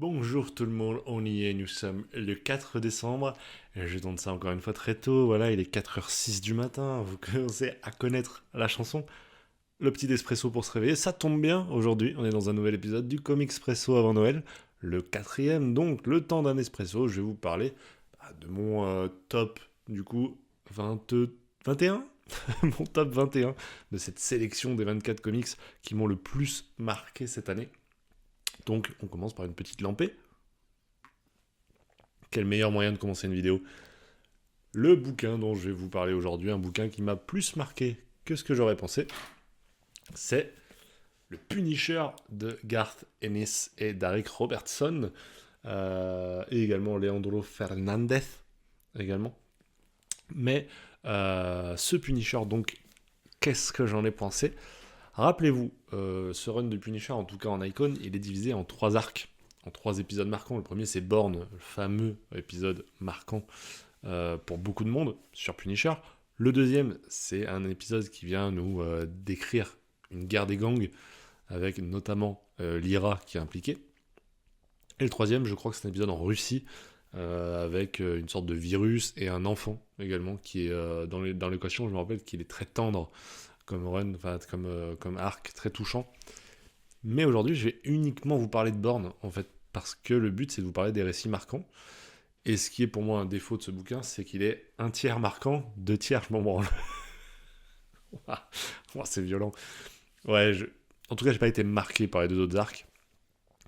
Bonjour tout le monde, on y est, nous sommes le 4 décembre. Je tourne ça encore une fois très tôt, voilà, il est 4h06 du matin, vous commencez à connaître la chanson. Le petit espresso pour se réveiller, ça tombe bien, aujourd'hui on est dans un nouvel épisode du Comic Espresso avant Noël, le quatrième, donc le temps d'un espresso, je vais vous parler de mon top, du coup, 20, 21 mon top 21 de cette sélection des 24 comics qui m'ont le plus marqué cette année. Donc on commence par une petite lampée. Quel meilleur moyen de commencer une vidéo? Le bouquin dont je vais vous parler aujourd'hui, un bouquin qui m'a plus marqué que ce que j'aurais pensé, c'est le Punisher de Garth Ennis et Derek Robertson, et également Leandro Fernandez, également. Mais ce Punisher, donc, qu'est-ce que j'en ai pensé? Rappelez-vous, ce run de Punisher, en tout cas en Icon, il est divisé en 3 arcs, en 3 épisodes marquants. Le premier, c'est Born, le fameux épisode marquant pour beaucoup de monde sur Punisher. Le deuxième, c'est un épisode qui vient nous décrire une guerre des gangs, avec notamment l'IRA qui est impliquée. Et le troisième, je crois que c'est un épisode en Russie, avec une sorte de virus et un enfant également, qui est dans l'équation, je me rappelle qu'il est très tendre comme run, enfin comme arc, très touchant. Mais aujourd'hui, je vais uniquement vous parler de Born, en fait, parce que le but, c'est de vous parler des récits marquants. Et ce qui est pour moi un défaut de ce bouquin, c'est qu'il est un tiers marquant, deux tiers je m'en branle. C'est violent. Ouais, en tout cas, j'ai pas été marqué par les deux autres arcs,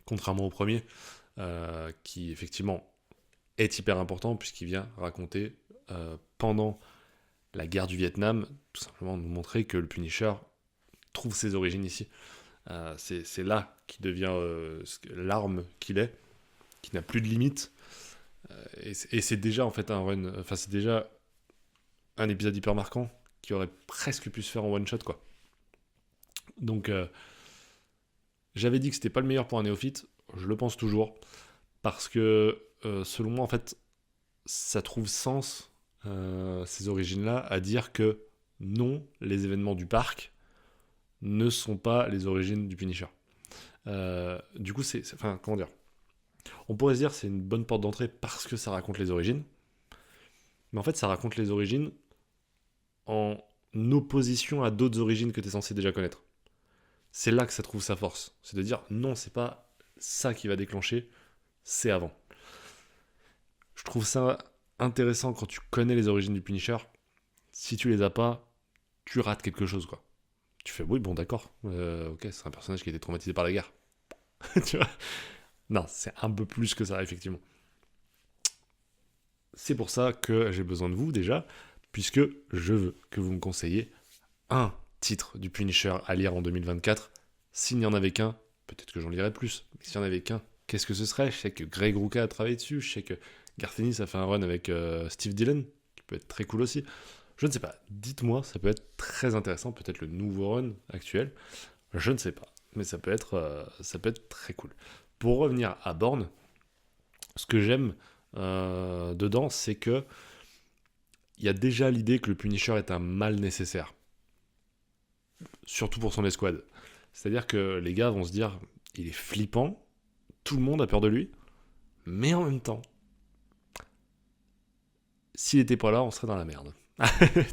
contrairement au premier, qui effectivement est hyper important puisqu'il vient raconter pendant la guerre du Vietnam, tout simplement nous montrer que le Punisher trouve ses origines ici. C'est là qu'il devient l'arme qu'il est, qui n'a plus de limites. Et c'est déjà en fait un run, enfin c'est déjà un épisode hyper marquant qui aurait presque pu se faire en one shot quoi. Donc j'avais dit que c'était pas le meilleur pour un néophyte, je le pense toujours, parce que selon moi en fait ça trouve sens ces origines-là à dire que non, les événements du parc ne sont pas les origines du Punisher. Du coup enfin comment dire, on pourrait se dire que c'est une bonne porte d'entrée parce que ça raconte les origines, mais en fait ça raconte les origines en opposition à d'autres origines que tu es censé déjà connaître. C'est là que ça trouve sa force. C'est de dire non, c'est pas ça qui va déclencher, c'est avant. Je trouve ça intéressant quand tu connais les origines du Punisher. Si tu les as pas, tu rates quelque chose quoi. Tu fais oui, bon d'accord, ok, c'est un personnage qui a été traumatisé par la guerre. Tu vois. Non, c'est un peu plus que ça effectivement. C'est pour ça que j'ai besoin de vous déjà, puisque je veux que vous me conseillez un titre du Punisher à lire en 2024. S'il n'y en avait qu'un, peut-être que j'en lirais plus, mais s'il n'y en avait qu'un, qu'est-ce que ce serait? Je sais que Greg Rucka a travaillé dessus, je sais que Garth Ennis a fait un run avec Steve Dillon, qui peut être très cool aussi. Je ne sais pas, dites-moi, ça peut être très intéressant, peut-être le nouveau run actuel, je ne sais pas, mais ça peut être très cool. Pour revenir à Born, ce que j'aime dedans, c'est que il y a déjà l'idée que le Punisher est un mal nécessaire, surtout pour son escouade. C'est-à-dire que les gars vont se dire, il est flippant, tout le monde a peur de lui, mais en même temps, s'il était pas là, on serait dans la merde.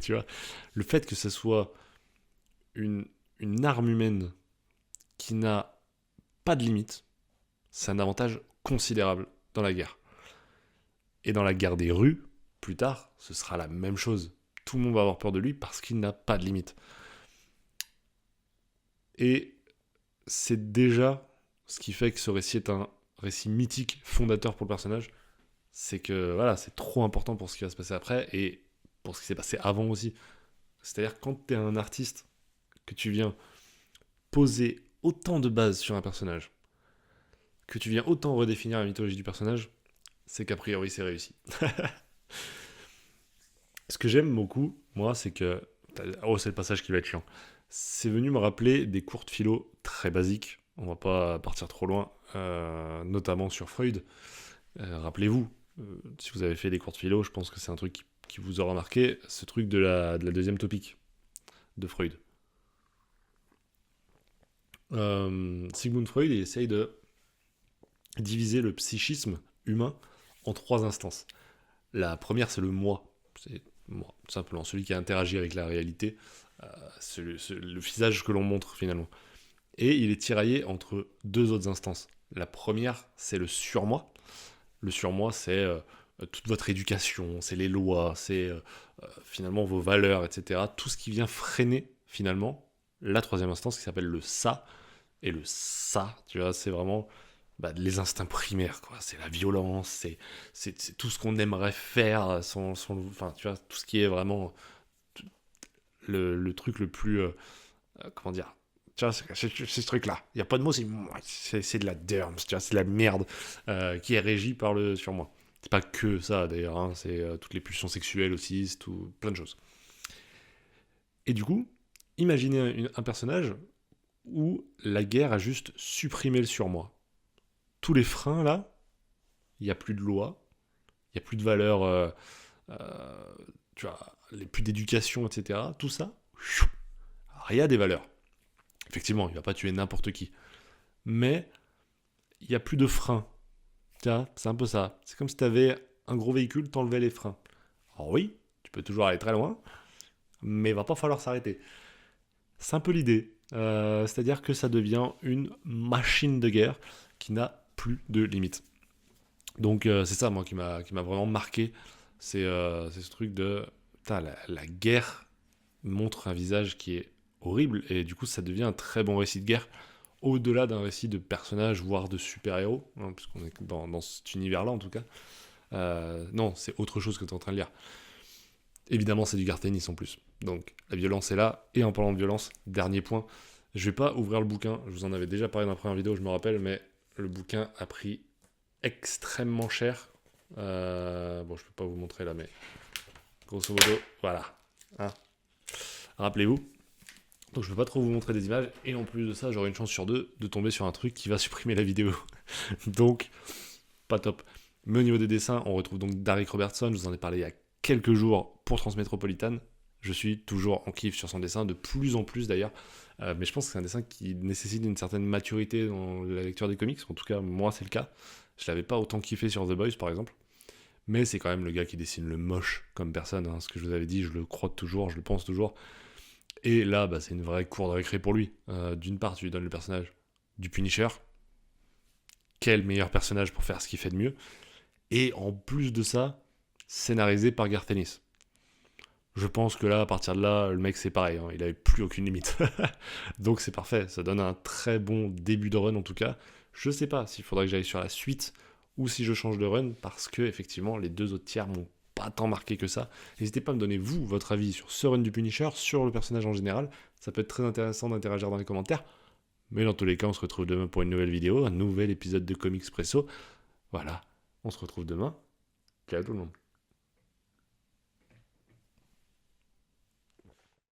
Tu vois, le fait que ce soit une, une arme humaine qui n'a pas de limite, c'est un avantage considérable dans la guerre. Et dans la guerre des rues, plus tard, ce sera la même chose. Tout le monde va avoir peur de lui parce qu'il n'a pas de limite. Et c'est déjà ce qui fait que ce récit est un récit mythique, fondateur pour le personnage. C'est que voilà, c'est trop important pour ce qui va se passer après et pour ce qui s'est passé avant aussi. C'est-à-dire quand tu es un artiste, que tu viens poser autant de bases sur un personnage, que tu viens autant redéfinir la mythologie du personnage, c'est qu'a priori c'est réussi. Ce que j'aime beaucoup, moi, c'est que... Oh, c'est le passage qui va être chiant. C'est venu me rappeler des cours de philo très basiques. On va pas partir trop loin, notamment sur Freud. Rappelez-vous, si vous avez fait des cours de philo, je pense que c'est un truc qui vous aura marqué, ce truc de la deuxième topique de Freud. Sigmund Freud il essaye de diviser le psychisme humain en 3 instances. La première, c'est le moi. C'est moi, tout simplement, celui qui interagit avec la réalité, le visage que l'on montre finalement. Et il est tiraillé entre 2 autres instances. La première, c'est le surmoi. Le surmoi, c'est toute votre éducation, c'est les lois, c'est finalement vos valeurs, etc. Tout ce qui vient freiner finalement la troisième instance qui s'appelle le ça. Et le ça, tu vois, c'est vraiment les instincts primaires, quoi. C'est la violence, c'est tout ce qu'on aimerait faire, enfin, tu vois, tout ce qui est vraiment le truc le plus, comment dire, tu vois, c'est ce truc-là. Il n'y a pas de mots, c'est de la derms, tu vois, c'est de la merde qui est régie par le surmoi. C'est pas que ça, d'ailleurs, hein, c'est toutes les pulsions sexuelles aussi, c'est tout, plein de choses. Et du coup, imaginez un personnage où la guerre a juste supprimé le surmoi. Tous les freins, là, il n'y a plus de loi, il n'y a plus de valeurs, tu vois, plus d'éducation, etc. Tout ça, rien des valeurs. Effectivement, il va pas tuer n'importe qui. Mais il n'y a plus de freins. Tiens, c'est un peu ça. C'est comme si tu avais un gros véhicule, t'enlevais les freins. Alors oui, tu peux toujours aller très loin, mais il va pas falloir s'arrêter. C'est un peu l'idée. C'est-à-dire que ça devient une machine de guerre qui n'a plus de limite. Donc c'est ça, moi, qui m'a vraiment marqué. C'est ce truc de... La guerre montre un visage qui est horrible, et du coup, ça devient un très bon récit de guerre, au-delà d'un récit de personnages, voire de super-héros, hein, puisqu'on est dans cet univers-là, en tout cas. Non, c'est autre chose que tu es en train de lire. Évidemment, c'est du Gartenis en plus. Donc, la violence est là. Et en parlant de violence, dernier point, je vais pas ouvrir le bouquin. Je vous en avais déjà parlé dans la première vidéo, je me rappelle, mais le bouquin a pris extrêmement cher. Bon, je peux pas vous montrer là, mais grosso modo, voilà. Hein, rappelez-vous. Donc, je peux pas trop vous montrer des images. Et en plus de ça, j'aurai une chance sur 2 de tomber sur un truc qui va supprimer la vidéo. Donc, pas top. Mais au niveau des dessins, on retrouve donc Darick Robertson. Je vous en ai parlé il y a quelques jours pour Transmétropolitane. Je suis toujours en kiff sur son dessin, de plus en plus d'ailleurs. Mais je pense que c'est un dessin qui nécessite une certaine maturité dans la lecture des comics. En tout cas, moi, c'est le cas. Je l'avais pas autant kiffé sur The Boys, par exemple. Mais c'est quand même le gars qui dessine le moche comme personne. Hein. Ce que je vous avais dit, je le crois toujours, je le pense toujours. Et là, c'est une vraie cour de récré pour lui. D'une part, tu lui donnes le personnage du Punisher. Quel meilleur personnage pour faire ce qu'il fait de mieux. Et en plus de ça, scénarisé par Garth Ennis. Je pense que là, à partir de là, le mec c'est pareil, hein, il avait plus aucune limite. Donc c'est parfait, ça donne un très bon début de run en tout cas. Je sais pas s'il faudrait que j'aille sur la suite ou si je change de run, parce que effectivement les 2 autres tiers m'ont pas tant marqué que ça. N'hésitez pas à me donner vous votre avis sur ce run du Punisher, sur le personnage en général. Ça peut être très intéressant d'interagir dans les commentaires. Mais dans tous les cas, on se retrouve demain pour une nouvelle vidéo, un nouvel épisode de Comics Presso. Voilà, on se retrouve demain. Ciao tout le monde.